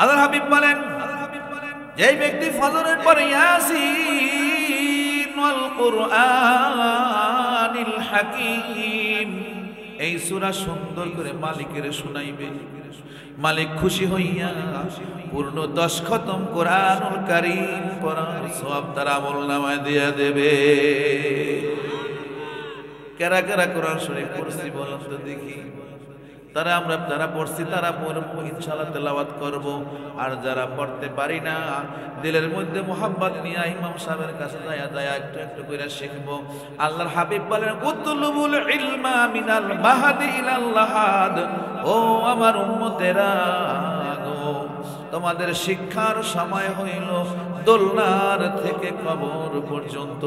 আল্লাহর হাবিব বলেন, যেই ব্যক্তি ফজরের পরে ইয়াসিন ওয়াল কুরআনিল হাকীম এই সূরা সুন্দর করে মালিকের শুনাইবে, মালিক খুশি হইয়া পূর্ণ 10 খতম কোরআনুল কারীম পড়ার সওয়াব তার আমলনামায় দিয়ে দেবে। কারা কারা কোরআন শরীফ পড়ছি বলেন তো দেখি? যারা পড়ছি তারা পড়বো, ইনশাআল্লাহ তেলাওয়াত করব। আর যারা পড়তে পারি না, দিলের মধ্যে মোহাব্বত নিয়ে ইমাম সাহেবের কাছে যায় একটু একটু করে শিখবো। আল্লাহর হাবিব বলেন, উতলুবুল ইলমা মিনাল মাহদি ইলাল লাহাদ। ও আমার উম্মতেরা গো, তোমাদের শিক্ষার সময় হইল দোলনার থেকে কবর পর্যন্ত,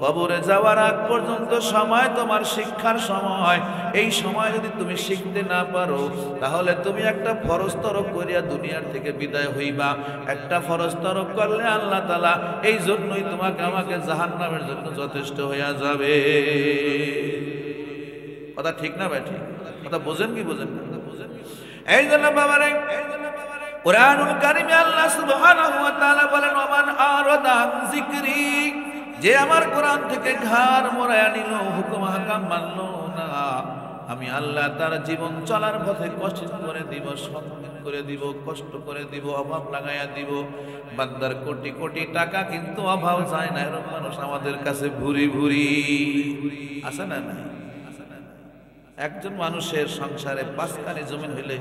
কবরে যাওয়ার আগ পর্যন্ত সময় তোমার শিক্ষার সময়। এই সময় যদি তুমি শিখতে না পারো, তাহলে তুমি একটা ফরজ তরক করিয়া দুনিয়ার থেকে বিদায় হইবা। একটা ফরজ তরক করলে আল্লাহ তাআলা এই জন্যই তোমাকে আমাকে জাহান্নামের জন্য যথেষ্ট হইয়া যাবে। কথা ঠিক না ভাই? ঠিক কথা বোঝেন কি বোঝেন না? এই জন্য বাবারে কুরআনুল কারীমে আল্লাহ সুবহানাহু ওয়া তাআলা বলেন, ওমান আরাদা আন যিকরি, যে আমার কোরআন থেকে ঘাড় মোড়ায়া নিল, হুকুম হাকাম মানল না, আমি আল্লাহ তার জীবন চলার পথে কষ্ট করে দিব, সংকীর্ণ করে দিব, কষ্ট করে দিব, অভাব লাগাইয়া দিব। বান্দার কোটি কোটি টাকা কিন্তু অভাব যায় না, এরকম মানুষ আমাদের কাছে ভুরি ভুরি আছে না? নাই? একজন মানুষের সংসারে 5 কানি জমি হইলে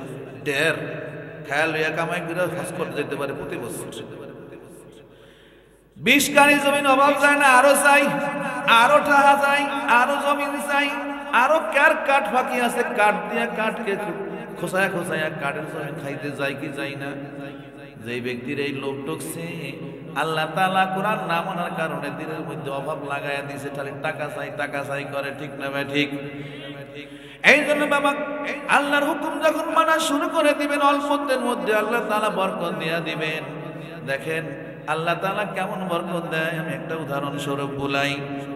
ঢের খেয়াল হইয়া কামাই করে হজ করতে যেতে পারে প্রতি বছর। 20 কানি জমিন অভাব যায় না, আরো চাই, আরো টাকা চাই, আরো জমিন চাই, আরো কার কাঠ ফাঁকি আছে, কাঠ দিয়া কাঠকে খোসায়া খোসায়া কাঠের জমিন খাইতে যায় কি যায় না? যেই ব্যক্তির এই লোভ ঢুকছে, আল্লাহ তাআলা কোরআন না মানার কারণে দিনের মধ্যে অভাব লাগাইয়া দিয়েছে, খালি টাকা চাই টাকা চাই করে। ঠিক না ভাই? ঠিক। এই জন্য বাবা, আল্লাহর হুকুম যখন মানা শুরু করে দিবেন, অল্পদের মধ্যে আল্লাহ তাআলা বরকত দিয়া দিবেন। দেখেন আল্লাহ তাআলা কেমন বরকত দেয়, আমি একটা উদাহরণ স্বরূপ বলাই।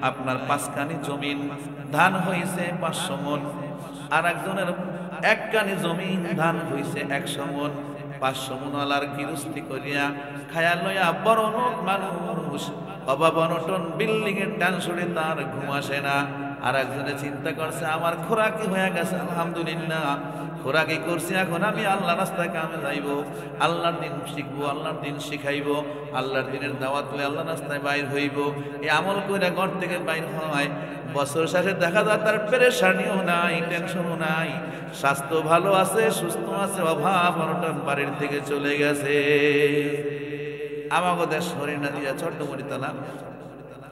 আপনার 5 কানি জমিন, ধান হইছে 500 মণ, আর একজনের 1 কানি জমিন, ধান হইছে 100 মণ। 500 মণ আলার গৃহস্থী করিয়া খায়া লইয়া বড় লোক মানুষ, অভাব অনটন, বিল্ডিং এর টেনশনে তার ঘুম আসে না। আর একজনে চিন্তা করছে, আমার খোরাকি হয়ে গেছে, আলহামদুলিল্লাহ খোরাকি করছি, এখন আমি আল্লাহ রাস্তায় কামে যাইব, আল্লাহর দিন শিখবো, আল্লাহর দিন শিখাইব, আল্লাহর দিনের দাওয়াত লই আল্লাহ রাস্তায় বাইর হইব। এই আমল করে ঘর থেকে বাইর হয়, বছর শেষে দেখা যায় তার পেরেশানিও নাই, টেনশনও নাই, স্বাস্থ্য ভালো আছে, সুস্থ আছে, অভাব অনটন বাড়ির থেকে চলে গেছে। আমাকে দেশ হরিণাদিয়া চট্টমরিতলা,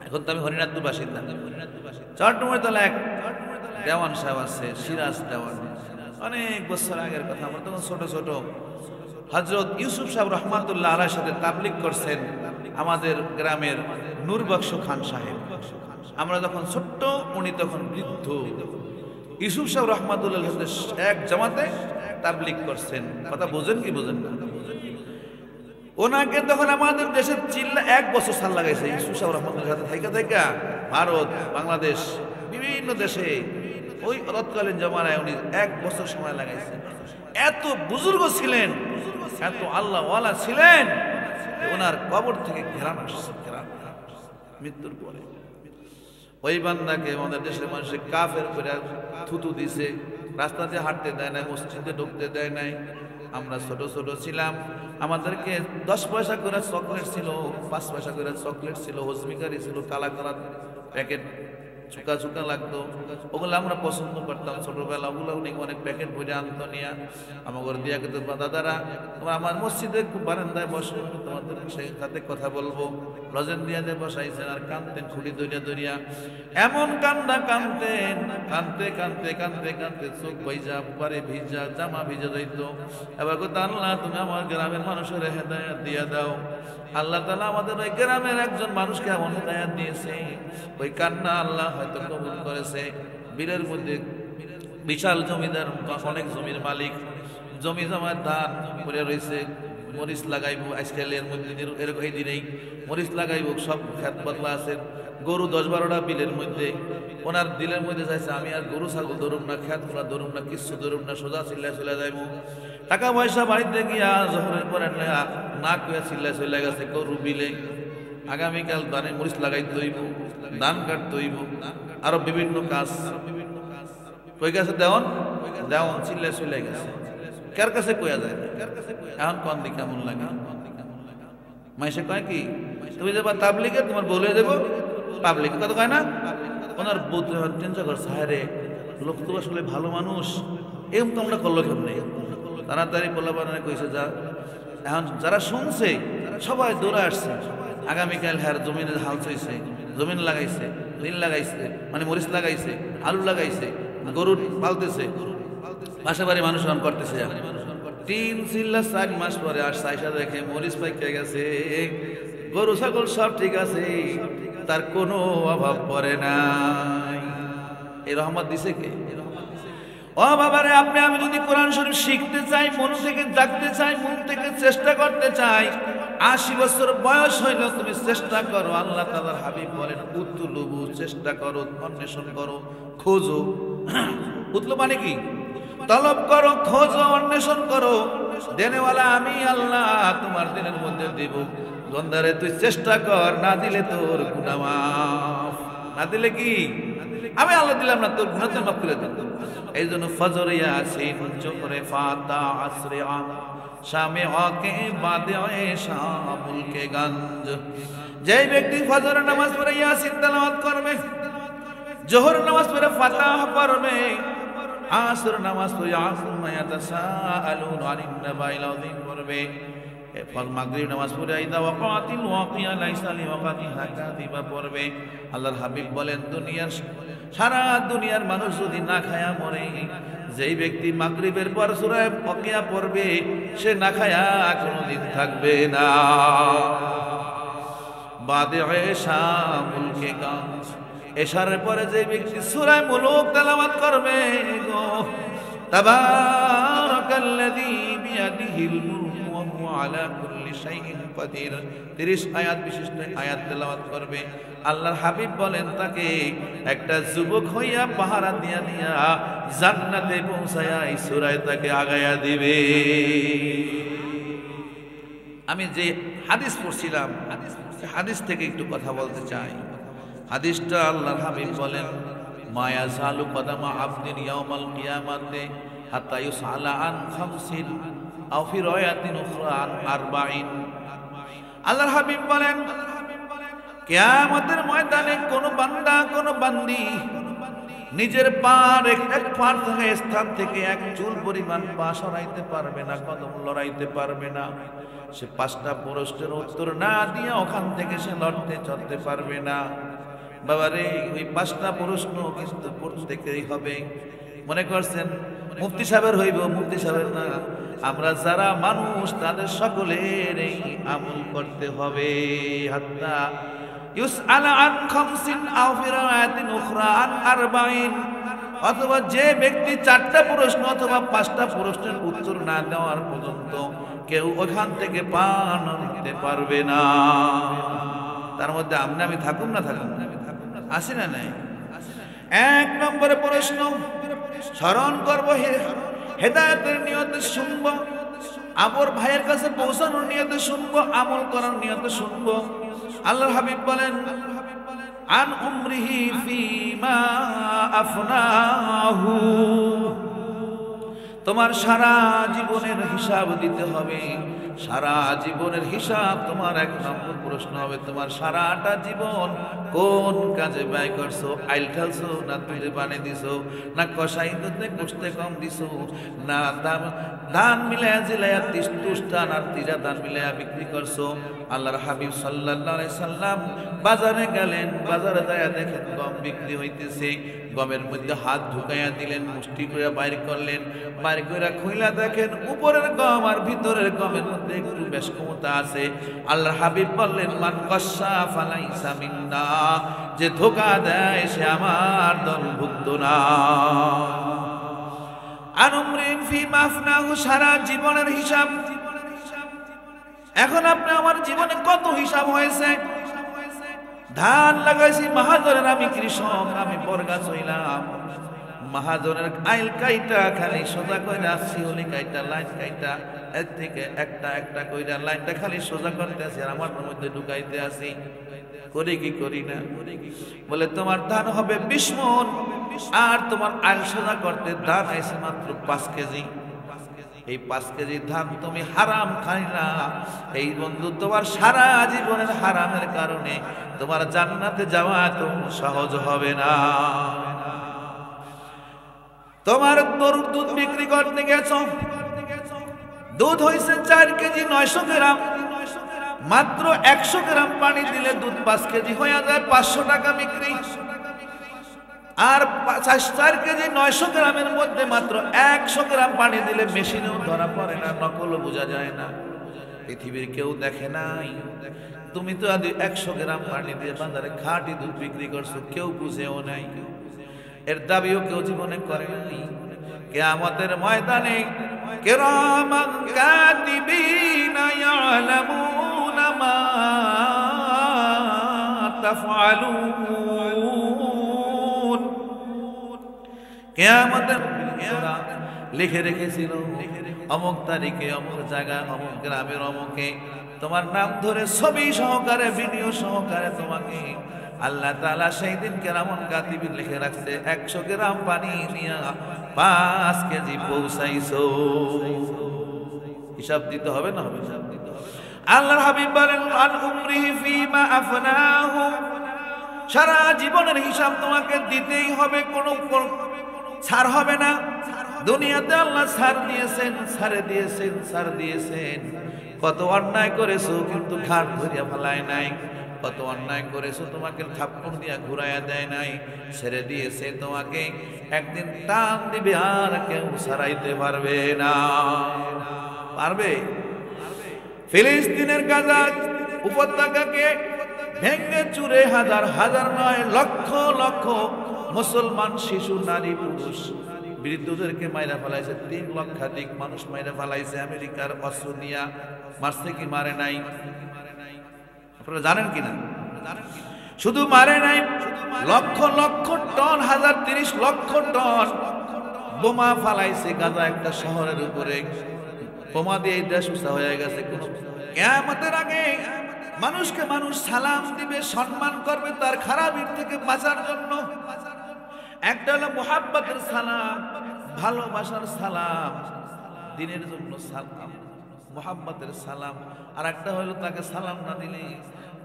এখন তো আমি হরিনাথপুর বাসিন্দা। চট্টমরিতলা এক দেওয়ান সাহেব আছে, সিরাজ দেওয়ান, অনেক বছর আগের কথা, আমরা তখন ছোট ছোট। হযরত ইউসুফ সাহেব রহমাতুল্লাহ আলাইহির সাথে তাবলীগ করছেন আমাদের গ্রামের নূরবক্স খান সাহেব। আমরা যখন ছোট্ট, উনি তখন বৃদ্ধ। ইউসুফ সাহেব রহমাতুল্লাহ এক জামাতে তাবলীগ করছেন। কথা বোঝেন কি বোঝেন না? ওনাকে তখন আমাদের দেশের চিল্লা 1 বছর সাল লাগাইছে ইউসুফ সাহেব রহমাতুল্লাহ সাথে থাইকা ভারত, বাংলাদেশ, বিভিন্ন দেশে ওই তৎকালীন জমানায় উনি 1 বছর সময় লাগাইছেন। এত বুজুর্গ ছিলেন, এত আল্লাহ ওয়ালা ছিলেন, ওনার কবর থেকে ঘেরান আসছে, মৃত্যুর পরে। ওই বান্দাকে আমাদের দেশের মানুষের কাফের করে থুতু দিছে, রাস্তাতে হাঁটতে দেয় নাই, মসজিদে ঢুকতে দেয় নাই। আমরা ছোট ছোট ছিলাম, আমাদেরকে 10 পয়সা করে চকলেট ছিল, 5 পয়সা করে চকলেট ছিল, হজমিকারি ছিল, কালা কালা প্যাকেট চুকা চুকা লাগতো, ওগুলো আমরা পছন্দ করতাম ছোটবেলা। ওগুলো উনি অনেক প্যাকেট বইরে আনতো নিয়ে আমাদের দিয়া কিন্তু, দাদারা তোমরা আমার মসজিদে বারান্দায় বসো, তোমাদের সেই সাথে কথা বলবো। লজেন দিয়া দিয়ে বসাইছেন, আর কানতেন খুঁড়ি দরিয়া দরিয়া, এমন কান্দা কানতেন, কানতে কানতে কানতে কানতে চোখ ভিজা, পারে ভিজা, জামা ভিজা যাইত। এবার কথা, আল্লাহ তুমি আমার গ্রামের মানুষের হেদায়েত দিয়া দাও। আল্লাহ তাআলা আমাদের ওই গ্রামের একজন মানুষকে এমন হেদায়েত দিয়েছে, ওই কান্না আল্লাহ হয়তো কবুল করেছে। বীরের মধ্যে বিশাল জমিদার, অনেক জমির মালিক, জমি জমার ধান পড়ে রয়েছে, মরিচ লাগাইবো আজকালের মধ্যে, এরকম এই দিনেই মরিচ লাগাইবো, সব খেত বদলা আছে, গরু 10-12টা বিলের মধ্যে। ওনার দিলের মধ্যে চাইছে, আমি আর গরু ছাগল ধরুম না, খেত খোলা ধরুম না, কিচ্ছু ধরুম না, সোজা চিল্লা চলে যাইব। টাকা পয়সা বাড়িতে গিয়া জোহরের পরে না কইয়া চিল্লা চলে গেছে গরু বিলে, আগামীকাল দানে মরিচ লাগাইতে হইব, ধান কাটতে হইব, আরো বিভিন্ন কাজ। কই গেছে দেওয়ান দেওয়ান চিল্লা চলে গেছে, কার কাছে কইয়া যায় এখন কোন দিকে কেমন লাগে? মাইসে কয় কি তুমি যাবা তাবলিগে, তোমার বলে দেবো পাবলিকে, কথা কয় না? ওনার বলতে চিন্তা করছে, হ্যাঁ রে লোক তো আসলে ভালো মানুষ, এরকম তো আমরা করলো কেমন নেই। তাড়াতাড়ি পোলা বানানে কইছে যা। এখন যারা শুনছে সবাই দৌড়ে আসছে, আগামীকাল হ্যাঁ জমিনের হাল চইছে, জমিন লাগাইছে, ঋণ লাগাইছে, মানে মরিচ লাগাইছে, আলু লাগাইছে, গরু পালতেছে, পাশে বাড়ি মানুষ রান করতেছে। 3-4 মাস পরে আর সাইসা দেখে মরিচ পাইকে গেছে, গরু ছাগল সব ঠিক আছে, তার কোনো অভাব পড়ে নাই। এই রহমত দিছে কে? ও বাবারে, আপনি আমি যদি কোরআন শরীফ শিখতে চাই, মন থেকে জাগতে চাই, মন থেকে চেষ্টা করতে চাই, 80 বছর বয়স হইলেও তুমি চেষ্টা করো। আল্লাহ তাআলার হাবিব বলেন উতলুবু, চেষ্টা করো, অন্বেষণ করো, খোঁজো। উতলু মানে কি? তলব করো, খোঁজো, অন্বেষণ করো। দেনেওয়ালা আমি আল্লাহ, তোমার দিনের মধ্যে দেব। বন্দারে তুই চেষ্টা কর, না দিলে তোর গুনাহ মাফ। না দিলে কি আমি আল্লাহ দিলাম না, তোর গুনাহ তো মাফ করে দেব। এই জন্য ফজর ইয়াসিন, জোহরে ফাতা, আসরে আম, শামে হকে বাদে শামুল কে গঞ্জ। যে ব্যক্তি ফজর নামাজ পড়ে ইয়াসিন তেলাওয়াত করবে, জোহর নামাজ পড়ে ফাতাহ পড়বে, আসর নামাজ পড়ে আম্মা ইয়াতাসাআলুন আনিন নাবাইল আযীম পড়বে, এরপর মাগরিব নামাজ পড়ে আইদা ওয়াকাতিল ওয়াকিয়া লাইসা লিওয়াকাতিহা কাযিবা পড়বে। আল্লাহর হাবিব বলেন দুনিয়ার সারা দুনিয়ার মানুষ যদি না খায়া মরে, যেই ব্যক্তি মাগরিবের পর সূরা ওয়াকিয়া পড়বে সে না খায়া কোনোদিন থাকবে না। বাদে শামুল কে গঞ্জ, এশারের পরে যে ব্যক্তি সূরা মুলুক তেলাওয়াত করবে, গো তাবারাকাল্লাযী বিয়াদিহিল মুলক ওয়া হুয়া আলা কুল্লি শাইইন কাদির, 30 আয়াত বিশিষ্ট আয়াত তেলাওয়াত করবে। আল্লাহর হাবিব বলেন তাকে একটা যুবক হইয়া পাহারা দিয়া দিয়া জান্নাতে পৌঁছায়া এই সূরায় তাকে আগায়া দিবে। আমি যে হাদিস পড়ছিলাম, হাদিস থেকে একটু কথা বলতে চাই। হাদিসটা আল্লাহর হাবিব বলেন মা ইয়াজালু কদামা আবদিন ইয়াউমাল কিয়ামাতে হাত্তা ইউসআলা আন খামসিন আও ফি রায়াতিন উখরা আন 40। আল্লাহর হাবিব বলেন কিয়ামতের ময়দানে কোন বান্দা কোন বান্দি নিজের পার এক পার থেকে স্থান থেকে এক চুল পরিমাণ পা সরাইতে পারবে না, কদম লড়াইতে পারবে না। সে 5টা প্রশ্নের উত্তর না দিয়ে ওখান থেকে সে লড়তে চলতে পারবে না। বাবারে, ওই 5টা প্রশ্ন কিন্তু প্রত্যেকেরই হবে। মনে করছেন মুফতি সাহেবের হইব? মুফতি সাহেবের না, আমরা যারা মানুষ তাদের সকলের এই আমল করতে হবে। হাত্তা ইউসআলা আন খামসিন আও ফি রায়াতিন উখরা আন 40, অথবা যে ব্যক্তি 4টা প্রশ্ন অথবা 5টা প্রশ্নের উত্তর না দেওয়ার পর্যন্ত কেউ ওখান থেকে পা নড়তে পারবে না। তার মধ্যে আমি থাকুন না থাকুন, আসি না নাই? 1 নম্বরে প্রশ্ন স্মরণ করবো, হেদায়েতের নিয়তে শুনবো, আবর ভাইয়ের কাছে পৌঁছানোর নিয়তে শুনবো, আমল করার নিয়তে শুনবো। আল্লাহর হাবিব বলেন আন উমরিহি ফিমা আফনাহু, তোমার সারা জীবনের হিসাব দিতে হবে। সারা জীবনের হিসাব তোমার 1 নম্বর প্রশ্ন হবে, তোমার সারাটা জীবন কোন কাজে ব্যয় করছো? আইল ঠালছো না তুলে বানিয়ে দিছো, না কষাই দুধে কষতে কম দিছো, না ধান মিলাইয়া জিলাইয়া তুষ্টান আর তিরা ধান মিলাইয়া বিক্রি করছো। আল্লাহর হাবিব সাল্লাল্লাহু আলাইহি সাল্লাম বাজারে গেলেন, বাজারে যায় দেখেন গম বিক্রি হইতেছে, গমের মধ্যে হাত ঢুকাইয়া দিলেন, মুষ্টি করে বাইর করলেন, বাইর করে খুইলা দেখেন উপরের গম আর ভিতরের গমের মধ্যে একটু বেশ ক্ষমতা আছে। আল্লাহর হাবিব বললেন মান কশা ফালাইসা মিন্না, যে ধোঁকা দেয় সে আমার দলভুক্ত না। আনুমরিন ফি মাফনাহু, সারা জীবনের হিসাব। এখন আপনি আমার জীবনে কত হিসাব হয়েছে? ধান লাগাইছি মাহাজরের, আমি কৃষক, আমি বর্গা চইলাম, মাহাজনের আইল কাইটা খালি সোজা কইরা শিউলি কাইটা লাইন কাইটা এর থেকে একটা একটা কইরা লাইনটা খালি সোজা করতে আছি আর আমার মধ্যে ঢুকাইতে আছি। করি কি করি না? বলে তোমার ধান হবে 20 মণ আর তোমার আইল সোজা করতে ধান আইছে মাত্র 5 কেজি। এই 5 কেজি ধান তুমি হারাম খাইলা। এই বন্ধু তোমার সারা জীবনের হারামের কারণে তোমার জান্নাতে যাওয়া তো সহজ হবে না। তোমার গরুর দুধ বিক্রি করতে গেছো, দুধ হইছে 4 কেজি 900 গ্রাম, মাত্র 100 গ্রাম পানি দিলে দুধ 5 কেজি হয়ে যায়, 500 টাকা বিক্রি। আর 4 কেজি 900 গ্রামের মধ্যে মাত্র 100 গ্রাম পানি দিলে মেশিনেও ধরা পড়ে না, নকলও বোঝা যায় না, পৃথিবীর কেউ দেখে নাই। তুমি তো আদি 100 গ্রাম পানি দিয়ে বাজারে খাঁটি দুধ বিক্রি করছো, কেউ বুঝেও নাই, এর দাবিও কেউ জীবনে করেনি। কিয়ামতের ময়দানে কিরামান কাতিবিনা ইয়ালামুনা মা তাফআলুন। কিয়ামতের লিখে রেখেছিল অমুক তারিখে অমুক জায়গা অমুক গ্রামের অমুকে তোমার নাম ধরে ছবি সহকারে ভিডিও সহকারে তোমাকে আল্লাহ তাআলা সেই দিন কেরামন কাতিবিন লিখে রাখছে 100 গ্রাম পানি নিয়া 5 কেজি পৌঁছাইছো। হিসাব দিতে হবে না? হবে। আল্লাহর হাবিব বলেন আন উমরিহি ফিমা আফনাহু, সারা জীবনের হিসাব তোমাকে দিতেই হবে, কোনো ছাড় হবে না। দুনিয়াতে আল্লাহ ছাড় দিয়েছেন, ছাড়ে দিয়েছেন, ছাড় দিয়েছেন। কত অন্যায় করেছো কিন্তু ঘাট ধরিয়া ফেলায় নাই, কত অন্যায় করেছো তোমাকে থাপ্পড় দিয়া ঘুরাইয়া দেয় নাই, ছেড়ে দিয়েছে তোমাকে, একদিন টান দিবে আর কেউ ছাড়াইতে পারবে না। পারবে? ফিলিস্তিনের গাজা উপত্যকাকে ভেঙ্গে চুরে হাজার হাজার নয় লক্ষ লক্ষ মুসলমান শিশু নারী পুরুষ বৃদ্ধদেরকে মাইরা ফেলাইছে, 3 লক্ষাধিক মানুষ মাইরা ফেলাইছে। আমেরিকার অস্ত্র দিয়া মারছে কি মারে নাই? আপনারা জানেন কিনা? শুধু মারে নাই, লক্ষ লক্ষ টন, 1030 লক্ষ টন বোমা ফালাইছে গাজা একটা শহরের উপরে। বোমা দিয়ে দেশ উঁচা হয়ে গেছে। কিয়ামতের আগে মানুষকে মানুষ সালাম দিবে, সম্মান করবে তার খারাপের থেকে বাঁচার জন্য। একটা হলো মুহাব্বতের সালাম, ভালোবাসার সালাম, দিনের জন্য সালাম, মুহাব্বতের সালাম। আর একটা হলো তাকে সালাম না দিলে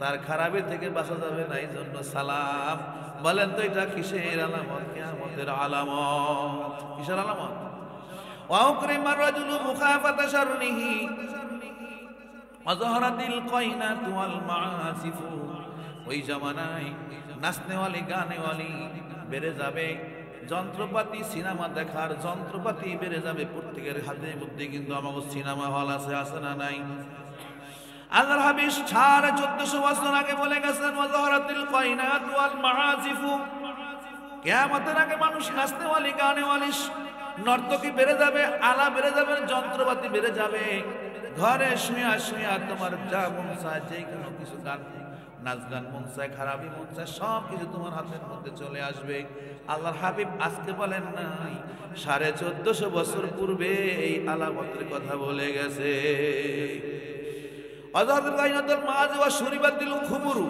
তার খারাপের থেকে বাঁচা যাবে না, এই জন্য সালাম। বলেন তো এটা কিসের আলামত? কিয়ামতের আলামত। কিসের আলামত? ওয়াউকরিমার রাজুলু মুখাফাতা শারনিহি ওয়াজহারাতিল কায়নাতু ওয়াল মাআসিফু। ওই জামানায় নাচনেওয়ালি গানেওয়ালি বেড়ে যাবে, যন্ত্রপাতি সিনেমা দেখার যন্ত্রপাতি বেড়ে যাবে। প্রত্যেকের হাতের মধ্যে কিন্তু আমাদের সিনেমা হল আছে, আছে না নাই? আল্লাহর হাবিব 1450 বছর আগে বলে গেছেন ওয়াজহারাতিল কায়নাতু ওয়াল মাআসিফু, কিয়ামতের আগে মানুষ নাচনেওয়ালি গানেওয়ালি নর্তকী বেড়ে যাবে, আলা বেড়ে যাবে, যন্ত্রপাতি বেড়ে যাবে। ঘরে শুয়া শুয়া তোমার যা মন চায়, যে কোনো কিছু গান, নাচ গান মন চায়, খারাপি মন চায়, সব কিছু তোমার হাতের মধ্যে চলে আসবে। আল্লাহর হাবিব আজকে বলেন নাই, 1450 বছর পূর্বে এই আলামতের কথা বলে গেছে। আযাদুল কায়নাতুল মাআজি ওয়া শুরিবাতিল খুমুরু,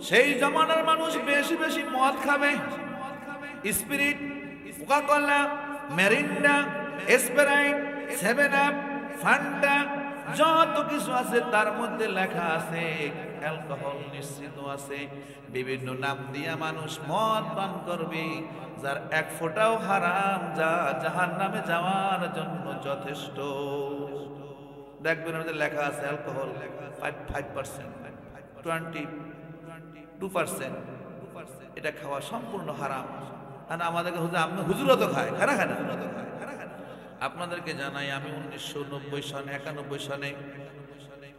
সেই জামানার মানুষ বেশি বেশি মদ খাবে, spirit, Coca-Cola, Mirinda, Sprite, 7 up, Fanta, যত কিছু আছে তার মধ্যে লেখা আছে অ্যালকোহল নিশ্চিত আছে। বিভিন্ন নাম দিয়া মানুষ মদ পান করবে, যার 1 ফোঁটাও হারাম, যা জাহান্নামে যাওয়ার জন্য যথেষ্ট। দেখবেন ওদের লেখা আছে অ্যালকোহল 5%, 22%, এটা খাওয়া সম্পূর্ণ হারাম। আর আমাদেরকে হুজুরও তো খায়, খানা খায় না। আপনাদেরকে জানাই, আমি 1991 সনে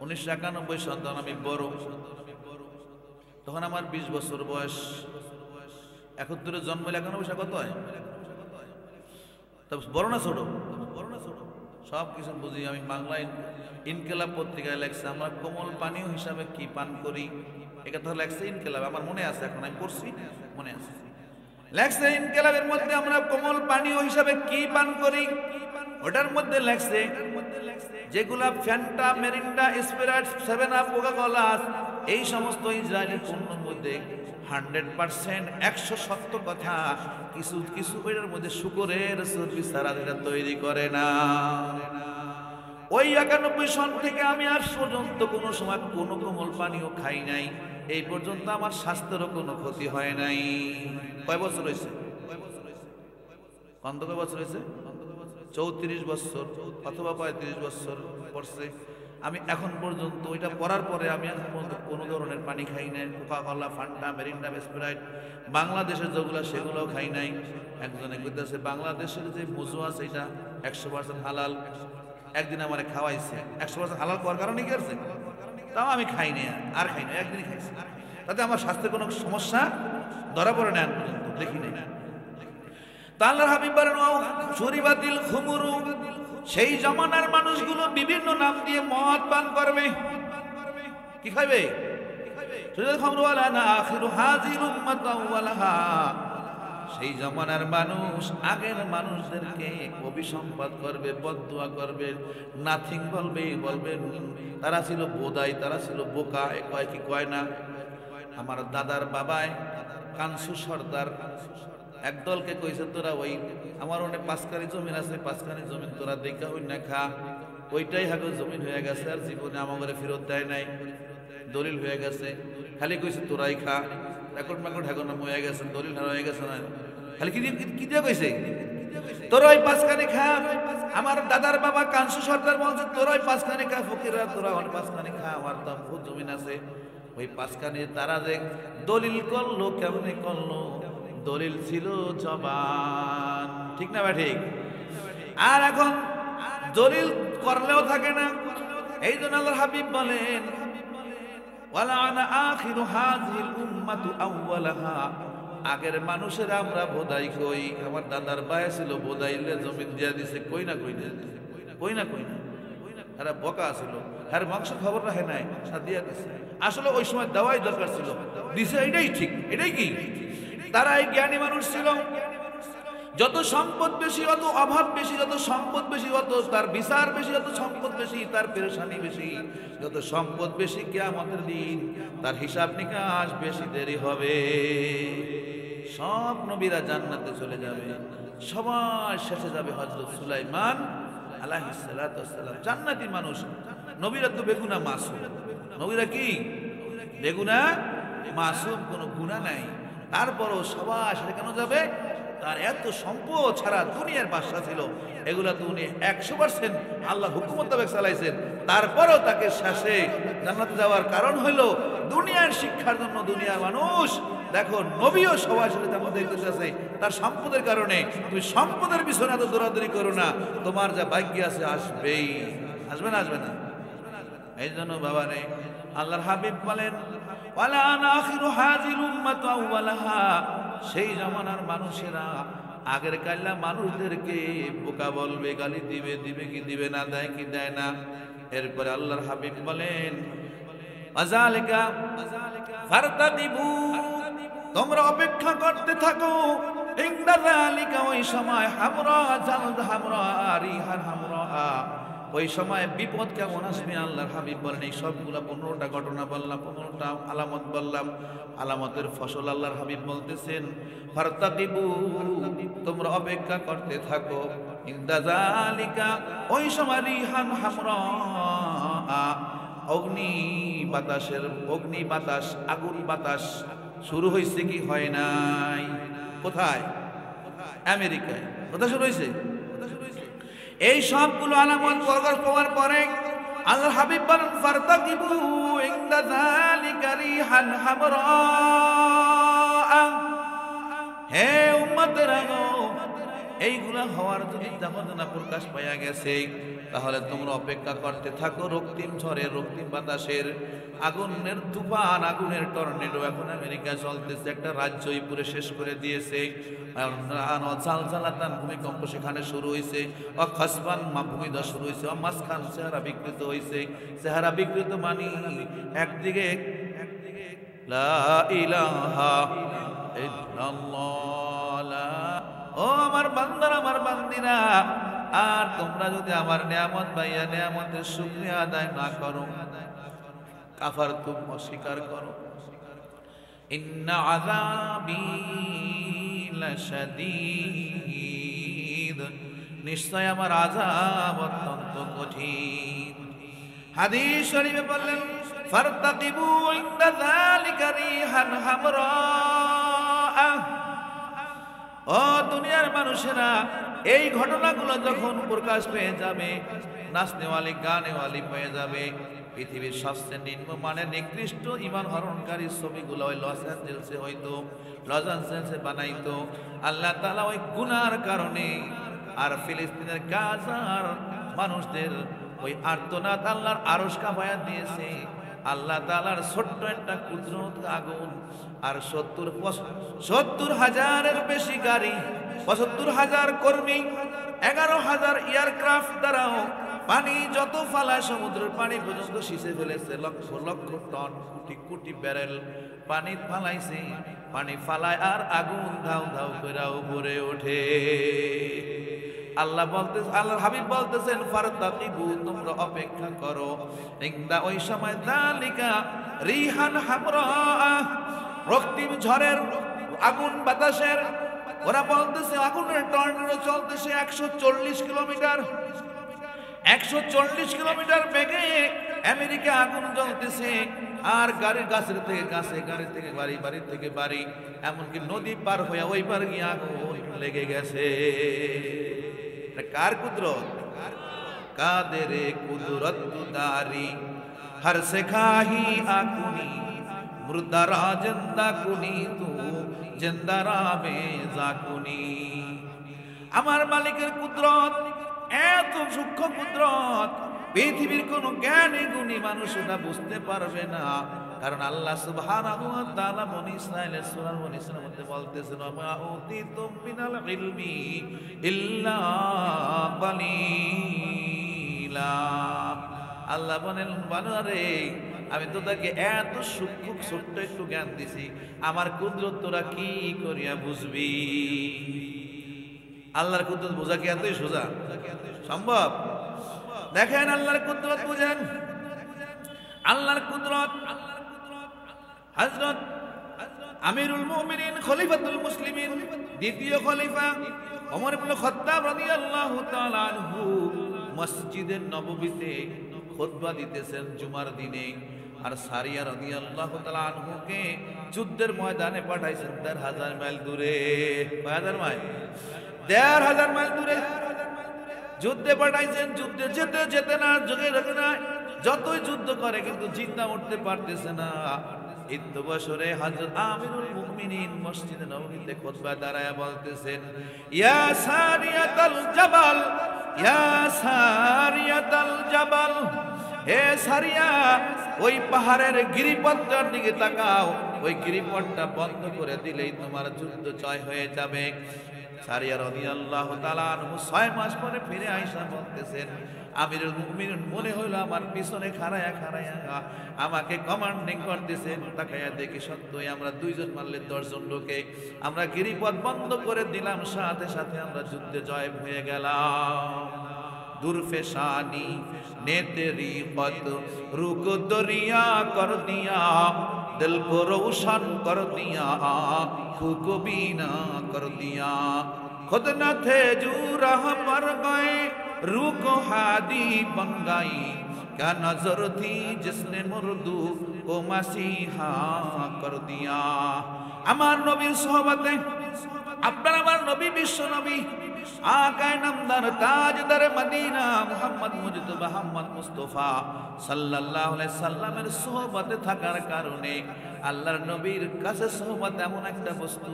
1991 সন তখন আমি বড়, তখন আমার 20 বছর বয়স। 71 জন্ম, 91 কত হয়? তবে বড় না ছোট? সব কিছু বুঝি আমি। বাংলায় ইনকেলাব পত্রিকায় লেখছে আমরা কোমল পানীয় হিসাবে কি পান করি, এটা তো লেখছে ইনকেলাব। আমার মনে আছে, এখন আমি পড়ছি, মনে আছে। লেখছে ইনকিলাবের মধ্যে আমরা কোমল পানীয় হিসাবে কি পান করি, ওটার মধ্যে লেখছে যেগুলা Fanta, Mirinda, Sprite, 7 up, Coca Cola, এই সমস্ত ইসরায়েলি পণ্যের মধ্যে 100% 100 কথা, কিছু কিছু এর মধ্যে শুকরের চর্বি ছাড়া এটা তৈরি করে না। ওই 91 সন থেকে আমি আজ পর্যন্ত কোনো সময় কোনো কোমল পানীয় খাই নাই, এই পর্যন্ত আমার স্বাস্থ্যেরও কোনো ক্ষতি হয় নাই। কয় বছর হয়েছে? কত বছর হয়েছে? 34 বছর অথবা 35 বছর পড়ছে। আমি এখন পর্যন্ত ওইটা পড়ার পরে আমি এখন পর্যন্ত কোনো ধরনের পানি খাই নাই। Coca Cola, Fanta, Mirinda, Sprite, বাংলাদেশের যেগুলো সেগুলোও খাই নাই। একজনে কইতেছে বাংলাদেশের যে মজু আছে এটা 100% হালাল। একদিন আমার খাওয়াইছে, 100% হালাল করার কারণে কি আছে, তাও আমি খাই নাই, আর খাই না, একদিনই খাইছি। তাতে আমার স্বাস্থ্যের কোনো সমস্যা ধরা পড়ে না, পর্যন্ত দেখি নাই। আল্লাহর হাবিব বলেন শরীবাতিল খুমরু, সেই জামানার মানুষগুলো বিভিন্ন নাম দিয়ে মদ পান করবে। কি খাইবে? সেই জামানার মানুষ আগের মানুষদেরকে অভিসম্পাদ করবে, বদদুয়া করবে, নাথিং বলবে, বলবে তারা ছিল বোদাই, তারা ছিল বোকা। কয় কি কয় না? আমার দাদার বাবায় কানসু সর্দার একদলকে কইছে তোরা ওই আমার অনেক 5 কানি জমিন আছে, 5 কানি জমিন তোরা দেখা হই না খা, ওইটাই হাগো জমিন হয়ে গেছে, আর জীবনে আমাকে ফেরত দেয় নাই, দলিল হয়ে গেছে, খালি কইছে তোরাই খা, রেকর্ড ম্যাকর্ড হাগো না হয়ে গেছে, দলিল হয়ে গেছে না, খালি কি দিয়ে কইছে তোরা ওই 5 কানি খা। আমার দাদার বাবা কানসু সর্দার বলছে তোরা ওই 5 কানি খা, ফকিররা তোরা অনেক 5 কানি খা, আমার তো বহুত জমিন আছে। ওই 5 কানি তারা যে দলিল করলো, কেমনে করলো? দলিল ছিল জবান, ঠিক না? ঠিক। আর এখন দলিল করলেও থাকে না। এই জন্য আল্লাহর হাবিব বলেন ওয়ালা আনা আখিরু হাযিহিল উম্মাতু আউওয়ালাহা, আগের মানুষের আমরা বোধাই কই। আমার দাদার বায়া ছিল বোধাইলে জমিন দিয়া দিছে, কই না কই না কই না কই না, এরা বোকা ছিল, আর বংশ খবর রাখে নাই, দিয়া দিছে। আসলে ওই সময় দেওয়াই দরকার ছিল, দিছে, এটাই ঠিক, এটাই কি। তারা এই জ্ঞানী মানুষ ছিল। যত সম্পদ বেশি অত অভাব বেশি, যত সম্পদ বেশি অত তার বিচার বেশি, যত সম্পদ বেশি তার পেরেশানি বেশি, যত সম্পদ বেশি কিয়ামতের দিন তার হিসাব নিকাশ বেশি দেরি হবে। সব নবীরা জান্নাতে চলে যাবে, সবার শেষে যাবে হযরত সুলাইমান আলাইহিস সালাতু ওয়াস সালাম, জান্নাতি মানুষ। নবীরা তো বেগুনা মাসুম, নবীরা কি বেগুনা মাসুম, কোনো গুনাহ নাই। তারপরও সবার সাথে কেন যাবে? তার এত সম্পদ ছাড়া দুনিয়ার বাদশা ছিল, এগুলা তো উনি 100% আল্লাহ হুকুম মোতাবেক চালাইছেন। তারপরও তাকে শেষে জান্নাতে যাওয়ার কারণ হইল দুনিয়ার শিক্ষার জন্য। দুনিয়ার মানুষ দেখো, নবীও সবার সাথে জান্নাতে যেতেছে তার সম্পদের কারণে। তুমি সম্পদের পিছনে এত দৌড়াদৌড়ি করো না, তোমার যা ভাগ্য আছে আসবেই। আসবে না? আসবে না? এই জন্য বাবা নেই, আল্লাহর হাবিব বলেন ওয়ালা আনা আখিরু হাযিল উম্মাতু আউওয়ালাহা, সেই জামানার মানুষেরা আগের কাল্লা মানুষদেরকে বোকা বলবে, গালি দিবে, দিবে কি দিবে না, দেয় কি দেয় না। এরপরে আল্লাহর হাবিব বলেন আযালিকা ফারতাকিবু, তোমরা অপেক্ষা করতে থাকো, ইনদা যালিকা, ওই সময় হামরা জালদ হামরা রিহান হামরা, ওই সময় বিপদ কেমন আসবে আল্লাহর হাবিব বলেন। এই সবগুলা 15টা ঘটনা বললাম, 15টা আলামত বললাম, আলামতের ফসল আল্লাহর হাবিব বলতেছেন ফারতাকিবু, তোমরা অপেক্ষা করতে থাকো, ইনদা যালিকা, ওই সময় রিহান হামরা, অগ্নি বাতাসের, অগ্নি বাতাস, আগুন বাতাস শুরু হয়েছে কি হয় নাই? কোথায়? আমেরিকায়। কোথায় শুরু হয়েছে? এই সবগুলো আলামত প্রকাশ পাওয়ার পরে আল্লাহর হাবিব বলেন ফারতাকিবু ইনদা যালিকা রিহান হামরা, হে উম্মতেরা, এইগুলা হওয়ার যদি জামানা প্রকাশ পাইয়া গেছে, তাহলে তোমরা অপেক্ষা করতে থাকো রক্তিম ঝড়ের, রক্তিম বাতাসের, আগুনের তুফান, আগুনের টর্নেডো। এখন আমেরিকা চলতেছে, একটা রাজ্যই পুরো শেষ করে দিয়েছে। জালজালাতান, ভূমিকম্প সেখানে শুরু হয়েছে, অখাসবান ভূমিধস শুরু হয়েছে, মাঝখান চেহারা বিকৃত হয়েছে। চেহারা বিকৃত মানি একদিকে লা ইলাহা ইল্লাল্লাহ, ও আমার বান্দারা, আমার বান্দিরা, আর তোমরা যদি আমার নিয়ামত পাইয়া নিয়ামতের শুকরিয়া আদায় না করো, কাফারতুম, অস্বীকার করো, ইন্না আযাবি লাশাদীদ, নিশ্চয় আমার আযাব অত্যন্ত কঠিন। হাদিস শরীফে বললেন ফারতাকিবু ইনদা যালিকা রিহান হামরা। ও দুনিয়ার মানুষেরা, এই ঘটনাগুলো যখন প্রকাশ পেয়ে যাবে, নাচনেওয়ালি গানেওয়ালি পেয়ে যাবে, পৃথিবীর সবচেয়ে নিম্নমানের নিকৃষ্ট ইমান হরণকারী ছবিগুলো ওই লস অ্যাঞ্জেলসে হয়তো লস অ্যাঞ্জেলসে বানাইতো। আল্লাহ তাআলা ওই গুনার কারণে আর ফিলিস্তিনের গাজার মানুষদের ওই আর্তনাদ আল্লাহর আরশ কাঁপায়া দিয়েছে। আল্লাহ তাআলার ছোট্ট একটা কুদরত আগুন আর ৭০,০০০ বেশি গাড়ি, ৭৫,০০০ কর্মী, ১১,০০০ এয়ারক্রাফট দ্বারাও পানি যত ফালায় সমুদ্রের পানি পর্যন্ত সিঁচে ফেলেছে। লক্ষ লক্ষ টন, কোটি কোটি ব্যারেল পানি ফালাইছে। পানি ফালায় আর আগুন ধাউ ধাউ করে উপরে ওঠে। আল্লাহ বলতেছেন, আল্লাহর হাবিব বলতেছেন ফারতাকিবু, তোমরা অপেক্ষা করো, ইনদা ওই সময় যালিকা রিহান হামরা, রক্তিম ঝড়ের আগুন বাতাসের, ওরা বলতেছে আগুনের টর্নেডো চলতেছে ১৪০ কিলোমিটার, ১৪০ কিলোমিটার বেগে আমেরিকা আগুন জ্বলতেছে। আর গাড়ির গাছের থেকে গাছে, গাড়ি থেকে বাড়ি, বাড়ি থেকে বাড়ি, এমনকি নদী পার হয়ে ওই পার গিয়ে আগুন লেগে গেছে। কার কুদরত? কাদেরে কুদরত দারি হর সে খাহি আকুনি, মুর্দারা জিন্দা কুনি তু জিন্দারা বেজাকুনি। আমার মালিকের কুদরত এত সূক্ষ্ম কুদরত, পৃথিবীর কোন জ্ঞানী গুণী মানুষ ওটা বুঝতে পারবে না। কারণ আল্লাহ সুবহানাহু ওয়া তাআলা বনী ইসরাঈলের সূরা বনী ইসরাঈলের মধ্যে বলতেছেন মা উতিতুম মিনাল ইলমি ইল্লা কালিলা। আল্লাহ বলেন বানারে, আমি তোদেরকে এত সূক্ষ্ম ছোট্ট একটু জ্ঞান দিছি, আমার কুদরত তোরা কি করিয়া বুঝবি? আল্লাহর কুদরত বোঝা কি এতই সোজা সম্ভব? দেখেন আল্লাহর কুদরত বুঝেন। আল্লাহর কুদরত হযরত আমিরুল মুমিনিন খলিফাতুল মুসলিমিন দ্বিতীয় খলিফা ওমর ইবনে খাত্তাব রাদিয়াল্লাহু তাআলা আনহু মসজিদে নববীতে খুতবা দিতেছেন জুমার দিনে। আর সারিয়া রাদিয়াল্লাহু তাআলা আনহুকে যুদ্ধের ময়দানে পাঠাইছেন ১,৫০০ মাইল দূরে। কয় হাজার মাইল? ১,৫০০ মাইল দূরে যুদ্ধে পাঠাইছেন। যুদ্ধে যেতে যেতে না, যুগে রেখে না, যতই যুদ্ধ করে কিন্তু জিতনা উঠতে পারতেছে না। ইদ্দ বছরে হযরত আমিরুল মুমিনিন মসজিদে নববীতে খুতবা দাঁড়ায়া বলতেছেন ইয়া সারিয়াতাল জাবাল, ইয়া সারিয়াতাল জাবাল, হে সারিয়া, ওই পাহাড়ের গিরিপথটার দিকে তাকাও, ওই গিরিপথটা বন্ধ করে দিলেই তোমার যুদ্ধ জয় হয়ে যাবে। সারিয়া রাদিয়াল্লাহু তাআলা আনহু ৬ মাস পরে ফিরে আইসা বলতেছেন আমিরুল মুমিনিন মনে হইল আমার পিছনে খাড়ায়া খাড়ায়া আমাকে কমান্ডিং করতেছেন। তাকায়া দেখি সত্যই আমরা ২ জন মারলে ১০ জন লোকে, আমরা গিরিপথ বন্ধ করে দিলাম, সাথে সাথে আমরা যুদ্ধে জয় হয়ে গেলাম। দুরফেশানি ने तेरी पत रुक दरिया कर दिया, दिल को रोशन कर दिया, आँखों को बीना कर दिया। खुद न थे जो राह पर गए, रूह को हादी बन गई, क्या नजर थी जिसने मुर्दू को मसीहा कर दिया। আমার নবীর সোহবতে আপনার আমার নবী বিশ্ব নবী আকায় নামদার তাজদার মদিনা মুহাম্মদ মুজতবা মুহাম্মদ মুস্তাফা সাল্লাল্লাহু আলাইহি সাল্লামের সোহবতে থাকার কারণে আল্লাহর নবীর কাছে সোহবত এমন একটা বস্তু,